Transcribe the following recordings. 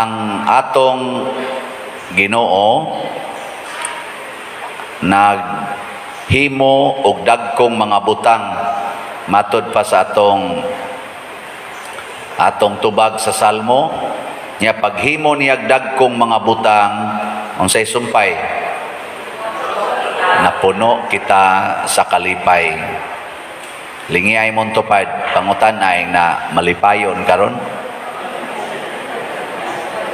ang atong Ginoo naghimo og dagkong mga butang matud pa sa atong tubag sa Salmo nya paghimo niya dagkong mga butang unsay sumpay napuno kita sa kalipay. Lingi ay mong tupad pangutan-ay na malipayon karon.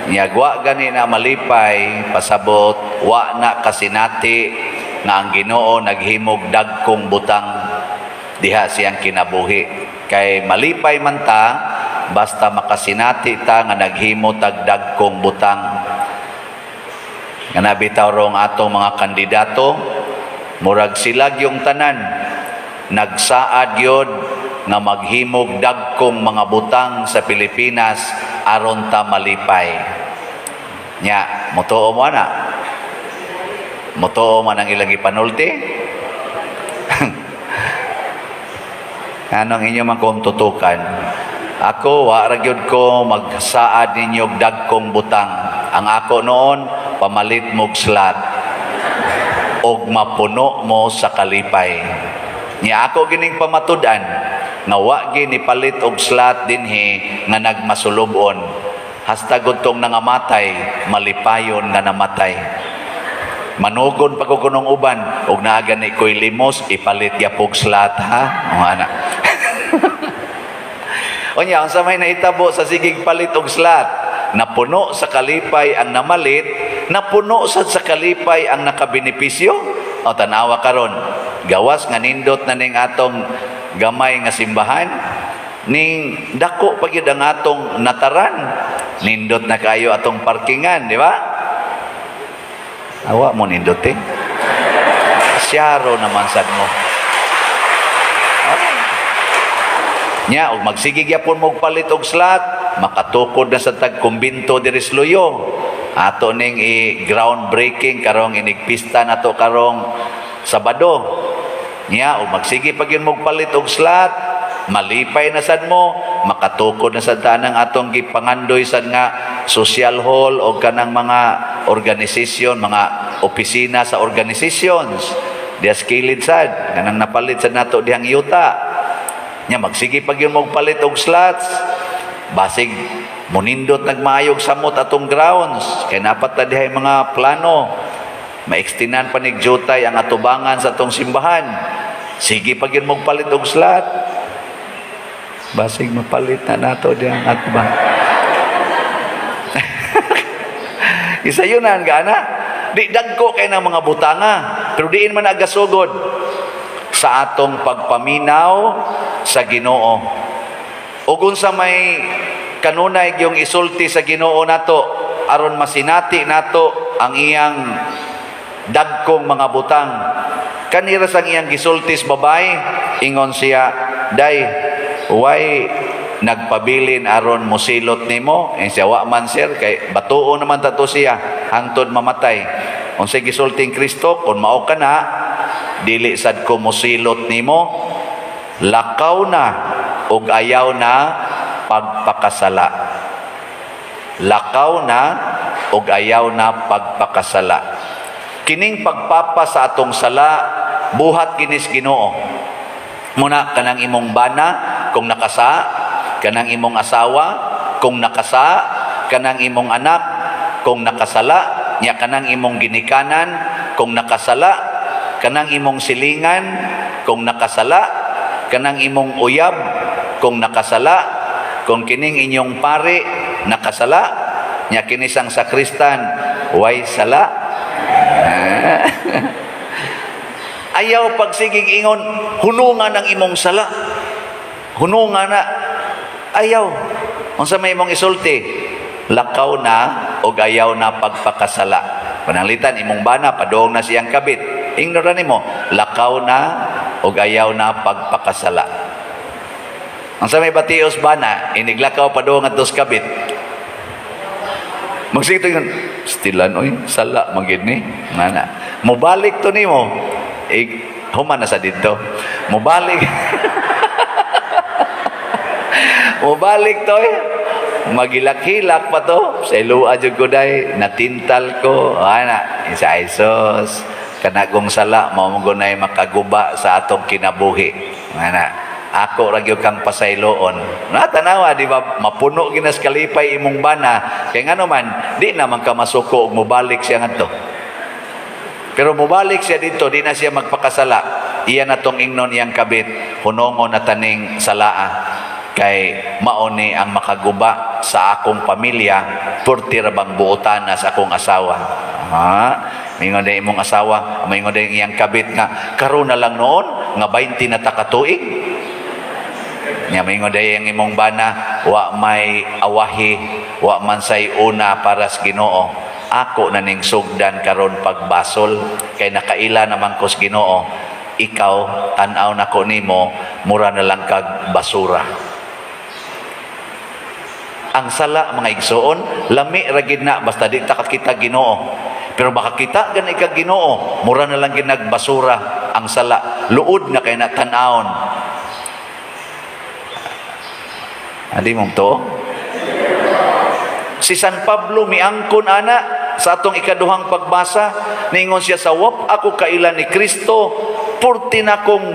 Niyagwa gani na malipay pasabot wa na kasinati nga ang Ginoo naghimog dagkong butang diha siyang kinabuhi. Kay malipay man ta basta makasinati ta nga naghimo tag dagkong butang. Nga nabitaw rong atong mga kandidato murag silag yung tanan nagsaad yod nga maghimog dagkong mga butang sa Pilipinas aron ta malipay. Nya, mutuo mo na. Mutuo man ang ilang ipanulti. Anong inyo man kong tutukan? Ako, wa ragyod ko magsaad ninyo dagkong butang. Ang ako noon, pamalit mog slat. Og mapuno mo sa kalipay. Nya ako gining pamatudan nga wa gini palit og slat dinhi nga nagmasulubon hasta gudtong nangamatay malipayon nga namatay manugon pa ko kunong uban og naa gani koy limos ipalit yapog slat ha o ana onya unsa may nahitabo sa sigig palit og slat napuno sa kalipay ang namalit napuno sa kalipay ang nakabenepisyo o tanawa karon gawas nga nindot na ning atong gamay nga simbahan ning dako pa gyud ang atong nataran nindot na kayo atong parkingan di ba awa mo nindot syaro naman sad mo nya og magsige gyapon mo palit og slat makatukod na sa tag kumbinto diri sa Luyo ato ning i-ground breaking karong inigpista nato karong Sabado nya o magsige pag yun magpalit og slat malipay na sad mo makatukod na sad tanang atong gipangandoy sad nga social hall o kanang mga organisasyon mga opisina sa organizations dias kilid sad kanang napalit sad nato dihang yuta nya magsige pag yun magpalit og slats basig munindot nagmaayog samot atong grounds kay napat na dihay mga plano maekstinan pa nig jutay ang atubangan sa atong simbahan. Sige pag yun magpalit og slat. Basig mapalit na nato di ang atubang. Isa yun na gana. Di dagko kay ng mga butanga. Pero diin man agasugod sa atong pagpaminaw sa Ginoo. Ug unsa may kanunay yung isulti sa Ginoo nato aron masinati nato ang iyang dagkong mga butang kanira sang iyang gisultis babay ingon siya day way nagpabilin aron mosilot nimo siya wa man sir kay batuo naman tato siya hangtod mamatay unsay gisulting Kristo kun mao kana dili sad ko mosilot nimo lakaw na ug ayaw na pagpakasala lakaw na ug ayaw na pagpakasala kining pagpapa sa atong sala buhat kinis Ginoo muna kanang imong bana kung nakasa kanang imong asawa kung nakasa kanang imong anak kung nakasala nya kanang imong ginikanan kung nakasala kanang imong silingan kung nakasala kanang imong uyab kung nakasala kung kining inyong pare nakasala nya kinisang sakristan way sala ayaw pagsigig ingon hunungan ang imong sala hunungan na ayaw unsa may imong isulti lakaw na o ayaw na pagpakasala pananglitan imong bana padong na siyang kabit ignoran nimo lakaw na o ayaw na pagpakasala unsa may batios bana iniglakaw padong atos kabit magsito yun stilan oy sala magid ni mana mobalik to nimo human na sa dito mobalik mobalik to Magilak-hilak pa to. Sa ilua jud ko day, natintal ko. Ana, isa isos. Kanagong sala, mamungunay makaguba sa atong kinabuhi. Ana, ako ra gyud kang pasayloon. Natanawa, di ba, mapuno ginas kalipay imong bana. Kaya nga naman, di naman ka masuko ug mobalik siya ngadto. Pero mobalik siya dito, di na siya magpakasala. Iyan na tong ingnon iyang kabit, hunongon na taning salaa. Kay mauni ang makaguba sa akong pamilya, purti ra bang buotan na sa akong asawa. Mingon day imong asawa, mingon day iyang kabit nga, karon na lang noon, nga 20 na takatuig. Nga mingon day ang imong bana, wa may awahi, wa man say una para sa Ginoo. Ako na ning sugdan karon pagbasol, kay nakaila naman ko sa Ginoo. Ikaw, tan-aw na ko nimo, mura na lang kag basura. Ang sala, mga igsoon, lami ragid na basta di ta kita Ginoo. Pero baka kita ganay ka Ginoo, mura na lang ginagbasura ang sala. Luod na kay natanawon. Adi mong to? Si San Pablo miangkon ana sa atong ikaduhang pagbasa, ningon siya sa wap ako kaila ni Kristo, purti na kong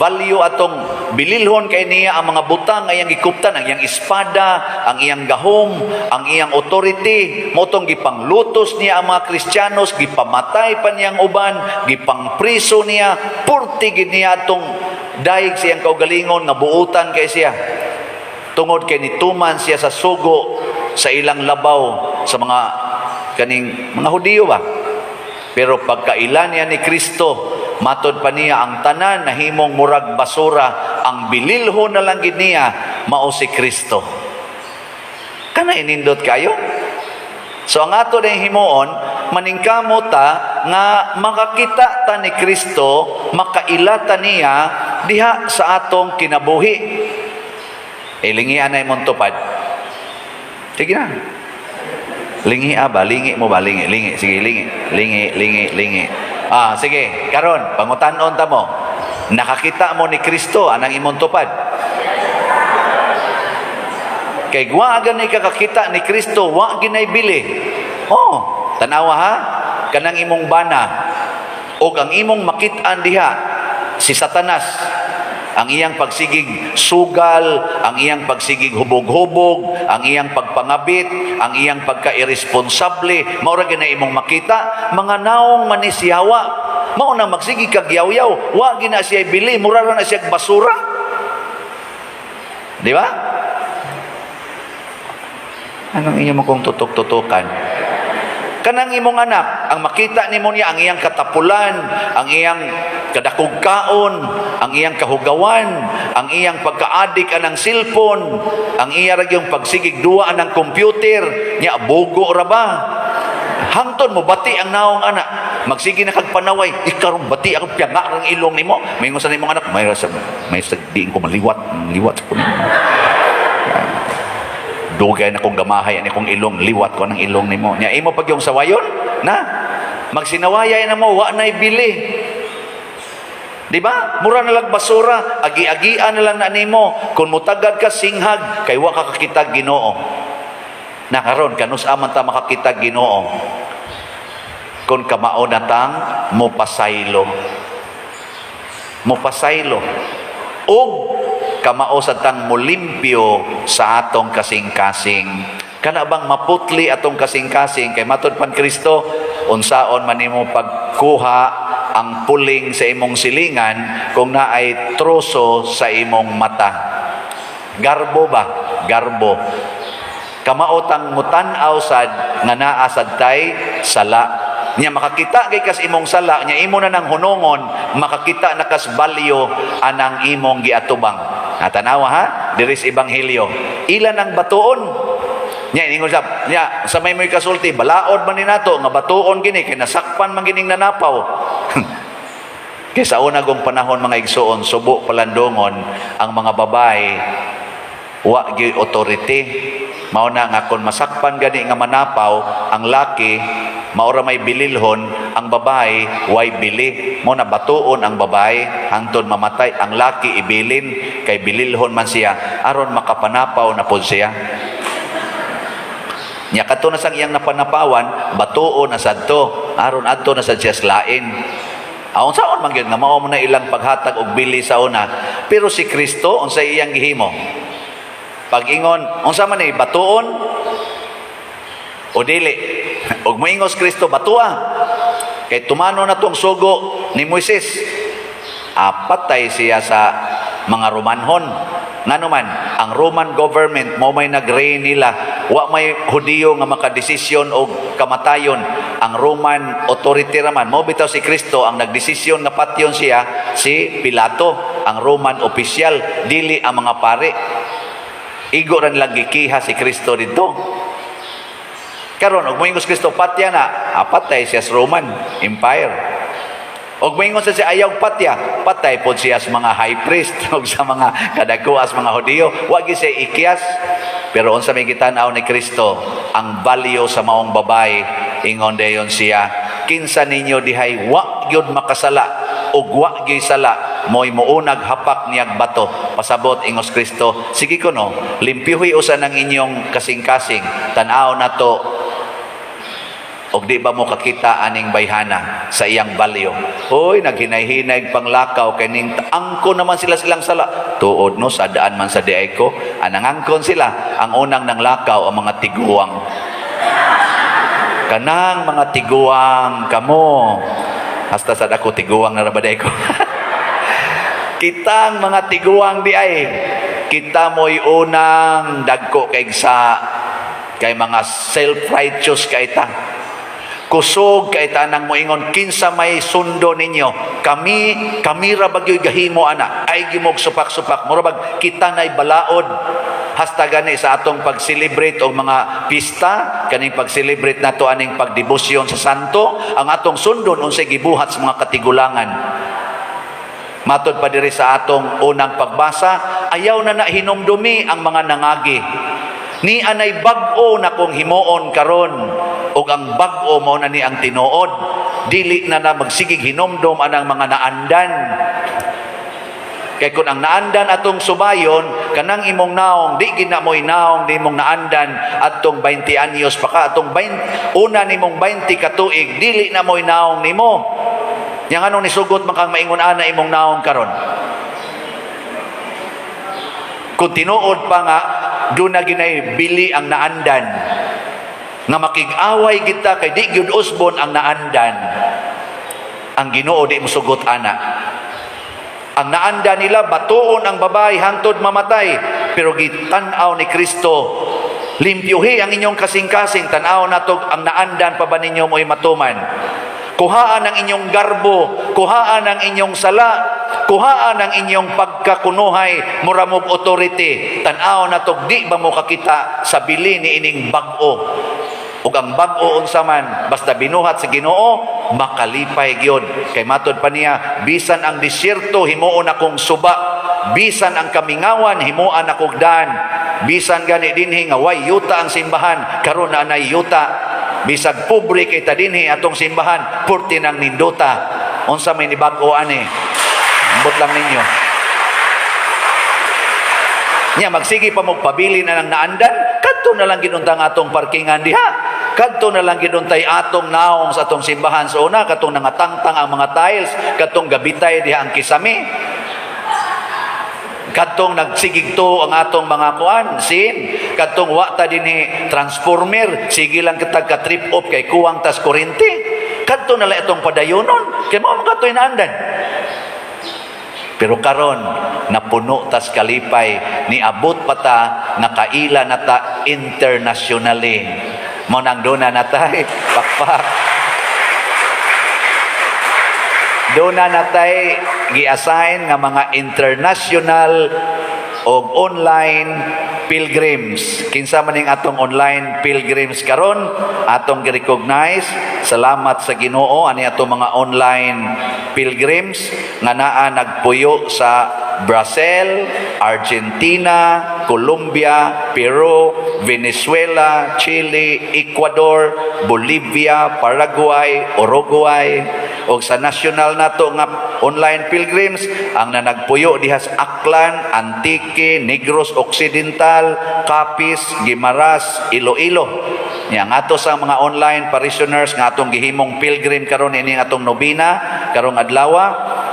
value atong bililhon kay niya ang mga butang nga iyang gikuptan, ang iyang espada, ang iyang gahom, ang iyang authority, motong gipanglutos niya ang mga Kristiyanos, gipamatay pa niyang uban, gipangpriso niya, purti gid niya atong daig siyang kaugalingon nga buutan kay siya. Tungod kay nituman siya sa sugo sa ilang labaw sa mga kaning mga Hudiyo ba. Pero pagkailan niya ni Kristo, matod pa niya ang tanan na himong murag basura, ang bililho na lang gid niya mao si Kristo. Kana inindot kayo? So ang ato ding himuon, maningkamot ta nga makakita ta ni Kristo, makailata niya diha sa atong kinabuhi. Lingian na imong tupad. Sige na. Lingi ba? Lingi mo ba? Lingi. Sige, lingi. Sige. Karon, pangutanon ta mo. Nakakita mo ni Kristo anang imong tupad. Kay wa gani kakakita ni Kristo, wa ginay bili. Tanawa ha, kanang imong bana o ang imong makit-an diha si Satanas. Ang iyang pagsigig sugal, ang iyang pagsigig hubog-hubog, ang iyang pagpangabit, ang iyang pagka-irresponsable, mao ra ginay imong makita, mga naong manisyawa, mao na magsigig kag yaw-yaw, wa gina siya bili, mura ra na siya basura. Di ba? Anong inyo mo kong tutok-tutukan? Kanang imong anak, ang makita nimo niya ang iyang katapulan, ang iyang kadakugkaon, ang iyang kahugawan, ang iyang pagka-adik anang cellphone, ang iya ra yung pagsigig duwa anang computer, nya bugo ra ba? Hangton mo bati ang naong anak. Magsige na kag panaway, ikarong bati ako pianga ang ilong nimo. Mayingon sa nimong anak, may diin ko liwat sa kuno. Dugay na kong gamahay ani kong ilong, liwat ko ng ilong nimo. Nya imo pag yung sawayon na magsinawayay na mo wa nay bili. Di ba? Mura na lang basura, agi-agian na lang na nimo. Kung mutagad ka singhag, kay wa ka kakita Ginoo. Na karon kanus aman ta makakita Ginoo. Kung kamao na tang mopasaylo. Og kamao sa tang mulimpyo sa atong kasing-kasing. Kana bang maputli atong kasing-kasing kay matud pan Kristo, unsaon man nimo pagkuha ang puling sa imong silingan kung naay troso sa imong mata. Garbo ba? Garbo. Kamao tang mutan-aw sad nga naa sad tay sala. Nya makakita kay kas imong sala, nya imo na nang hunongon, makakita na kas balyo anang imong giatubang. Natanawa ha? Diris ebanghelyo. Ilan ang batuon? Nya ingon sa may kasulti, balaod man ni nato nga batuon gini kay nasakpan man gining nanapaw. Kay sa una gong panahon mga igsoon, subo palandongon ang mga babae wa gyud authority. Mao na nga kung masakpan gani nga manapaw ang laki, maura may bililhon, ang babae way bili. Mo na batuon ang babae hangtod mamatay, ang laki ibilin kay bililhon man siya aron makapanapaw na pod siya. Nya kadto na sang iyang napanapawan, batuon na sadto aron adto na sad siya lain. Aon saon man gyud nga mao na ilang paghatag og bili sa una. Pero si Kristo unsa iyang gihimo? Pag-ingon, unsa man ni batuon o dili? Og moingos Kristo batua. Kay tumano na tong sugo ni Moises. Apatay siya sa mga Romanhon. Ngano man, ang Roman government mo may nag-reign nila. Wa may Hudiyo nga makadesisyon og kamatayon. Ang Roman authority raman. Mo bitaw si Kristo ang nagdesisyon nga patyon siya si Pilato, ang Roman official, dili ang mga pare. Igo ran lang gikiha si Kristo dito. Karon og moingos Kristo patya na, apatay siya sa Roman Empire. Og moingon sa siya ayaw patya, patay pod siya sa mga high priest og sa mga kadakuas mga Hudiyo. Wa gyud siya ikyas. Pero unsa may gitan-aw ni Kristo, ang value sa maong babae, ingon dayon siya, kinsa ninyo dihay wa gyud makasala ug wa gyud sala, mo'y muunag hapak niyag bato. Pasabot ingos Kristo, sige kuno, limpyuhi usa ng inyong kasing-kasing, tan-aw nato og di ba mo kakita aning bayhana sa iyang balyo. Hoy, naghinay-hinay panglakaw kaning angko naman silang sala. Tuod no, sa daan man sa diay ko, anang angkon sila. Ang unang nang lakaw ang mga tiguang. Kanang mga tiguang kamo. Hasta sa dako tiguang na rabaday ko. Kitang mga tiguang di ay. Kita mo'y unang dagko kay mga self-righteous kay ta. Kusog kay tanang moingon, kinsa may sundo ninyo, kami ra bagyoy gahimo ana, ay gimog supak-supak, mura bag kita nay balaod. Hasta gani sa atong pag-celebrate og mga pista, kaning pag-celebrate nato aning pagdebosyon sa santo, ang atong sundon unsay gibuhat sa mga katigulangan. Matod pa diri sa atong unang pagbasa, ayaw na hinumdumi ang mga nangagi. Ni anay bag-o na kong himuon karon, ug ang bag-o mao na ni ang tinuod. Dili na magsigig hinomdom anang mga naandan. Kay kun ang naandan atong subayon, kanang imong naong, di gina mo'y naong di mong naandan atong 20 anyos pa ka, atong 20, una nimong 20 ka tuig, dili na mo'y naong nimo. Yang anong nisugot makang maingon ana imong naong karon. Kung tinuod pa nga, doon na ginay bili ang naandan. Nga makig-away kita kay di gyud usbon ang naandan. Ang Ginoo di musugot ana. Ang naandan nila batuon ang babae hangtod mamatay, pero gitan-aw ni Kristo, limpyuhi ang inyong kasing-kasing, tan-aw natog ang naandan pa ba ninyo mo'y matuman. Kuhaan ang inyong garbo, kuhaan ang inyong sala, kuhaan ang inyong pagkakunuhay, muramog authority. Tan-aw natog di ba mo kakita sa bili ni ining bag-o. Ug ang bag-o unsa man basta binuhat sa Ginoo, makalipay gyud. Kay matod pa niya, bisan ang disyerto himuon akong suba, bisan ang kamingawan himuan akong daan, bisan gani dinhi nga way yuta ang simbahan, karon na anay yuta. Bisag pobre kay ta dinhi atong simbahan, purti nang nindota. Unsa may ni bag-o ani? Ambot lang ninyo. Nya magsigi pa mo pabili na ng naandan, kadto na lang ginuntang atong parkingan diha. Kadto na lang ginuntay atong naong sa atong simbahan sa una, katong nangatangtang ang mga tiles, katong gabitay diha ang kisame. Kadtong nagsigigto ang atong mga kuan, kadtong wa ta dinhi transformer, sige lang kitag ka trip off kay kuwang tas kuryente. Kadto na lang itong padayonon, kay mao katoy naandan. Pero karon napuno tas kalipay, niabot pa ta, nakaila na ta internationally. Mo nang duna na tay pakpak. Duna na tay gi-assign nga mga international o online pilgrims. Kinsa man ning atong online pilgrims karon, atong gi-recognize. Salamat sa Ginoo ani atong mga online pilgrims nga naa nagpuyo sa Brazil, Argentina, Colombia, Peru, Venezuela, Chile, Ecuador, Bolivia, Paraguay, Uruguay. O sa national nato nga online pilgrims, ang nanagpuyo dihas Aklan, Antique, Negros Occidental, Capiz, Guimaras, Iloilo. Yang ato sa mga online parishioners nga atong gihimong pilgrim karon ini atong nobina karong adlaw,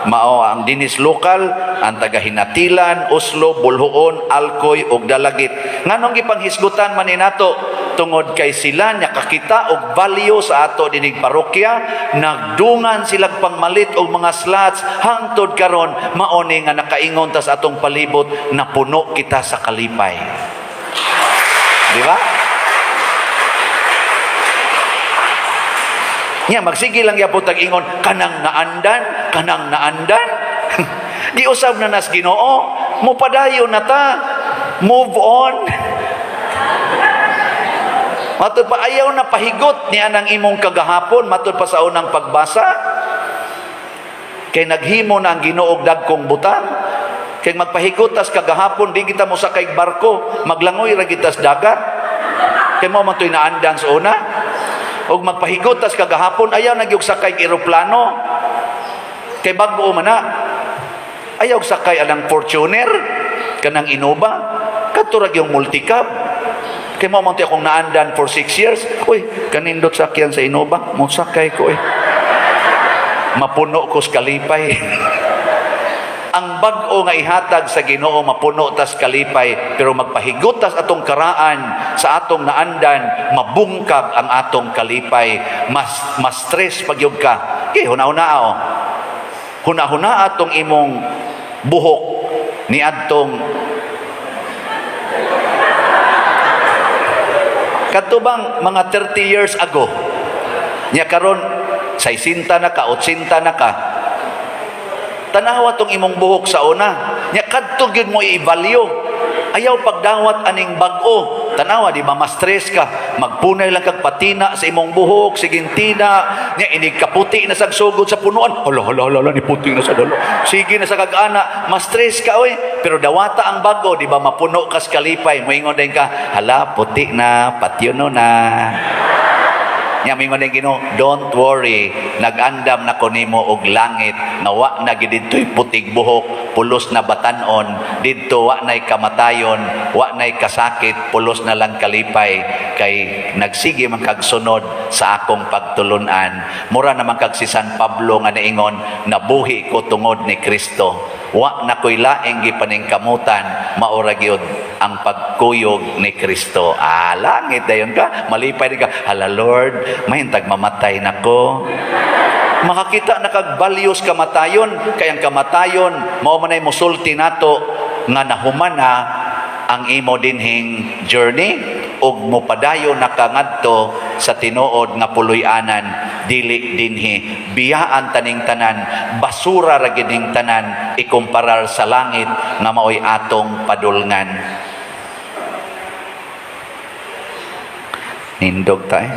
mao ang dinis lokal, ang taga Hinatilan, Oslo, Bulhoon, Alcoy ug Dalagit. Nganong gipanghisgutan man ni nato tungod kay sila nya kakita og value sa ato dinig parokya, nagdungan silang pangmalit og mga slots hangtod karon mao ni nga nakaingon ta sa atong palibot na puno kita sa kalipay. Di ba? Nya magsige lang gyapon tag ingon kanang naandan, kanang naandan. Giusab na nas Ginoo, mupadayon na ta. Move on. Matod pa ayaw na pahigot niya ng imong kagahapon, matod pa sa unang pagbasa. Kay naghimo na ang Ginoo og dagkong butang. Kay magpahigotas kagahapon di kita mo sakay barko, maglangoy ra kita sa dagat. Kay mo man toy naandan sa una. Og magpahigotas kagahapon ayaw nagyog sakay eroplano. Kay bag-o man na. Ayaw sakay anang Fortuner, kanang Innova, katurag yung multicab. Kay mo man akong naandan for 6 years. Uy, kanindot sakyan sa Innova, mo sakay ko mapuno ko sa kalipay. Ang bag-o nga ihatag sa Ginoo mapuno tas kalipay, pero magpahigotas atong karaan sa atong naandan, mabungkag ang atong kalipay, mas stress pagyud ka. Okay, huna-hunaa huna-huna atong imong buhok ni adtong katubang mga 30 years ago. Nya karon 60 na ka, 80 na ka. Tanawa tong imong buhok sa una. Nya kadto gyud mo i-value. Ayaw pagdawat aning bag-o. Tanawa di ba ma-stress ka, magpunay lang kag patina sa imong buhok, sigintina, nya inig kaputi na sagsugod sa punuan. Hala ni puti na sa dalo. Sige na sa kag-ana, ma-stress ka oy. Pero dawata ang bag-o, di ba mapuno ka sa kalipay, moingon din ka, hala puti na, patyono na. Nya mingon din Ginoo, don't worry, nag-andam na ko nimo og langit, nga wa na gid didtoy putig buhok, pulos na batanon, didto wa nay kamatayon, wa nay kasakit, pulos na lang kalipay, kay nagsige man kag sunod sa akong pagtulunan. Mura naman kag si San Pablo nga naingon, nabuhi ko tungod ni Kristo. Wa na ko'y laing gipaningkamutan, maura gyud ang pagkuyog ni Kristo. Langit dayon ka, malipay di ka, hala Lord, may hintag mamatay nako. Makakita na kag values kamatayon, kay ang kamatayon mao man ay musulti nato nga nahuman na ang imo dinhing journey ug mopadayon nakangadto sa tinuod nga puloy-anan, dili dinhi biyaan taning tanan, basura ra gining tanan ikumparar sa langit nga maoy atong padulngan. Nindog tayo.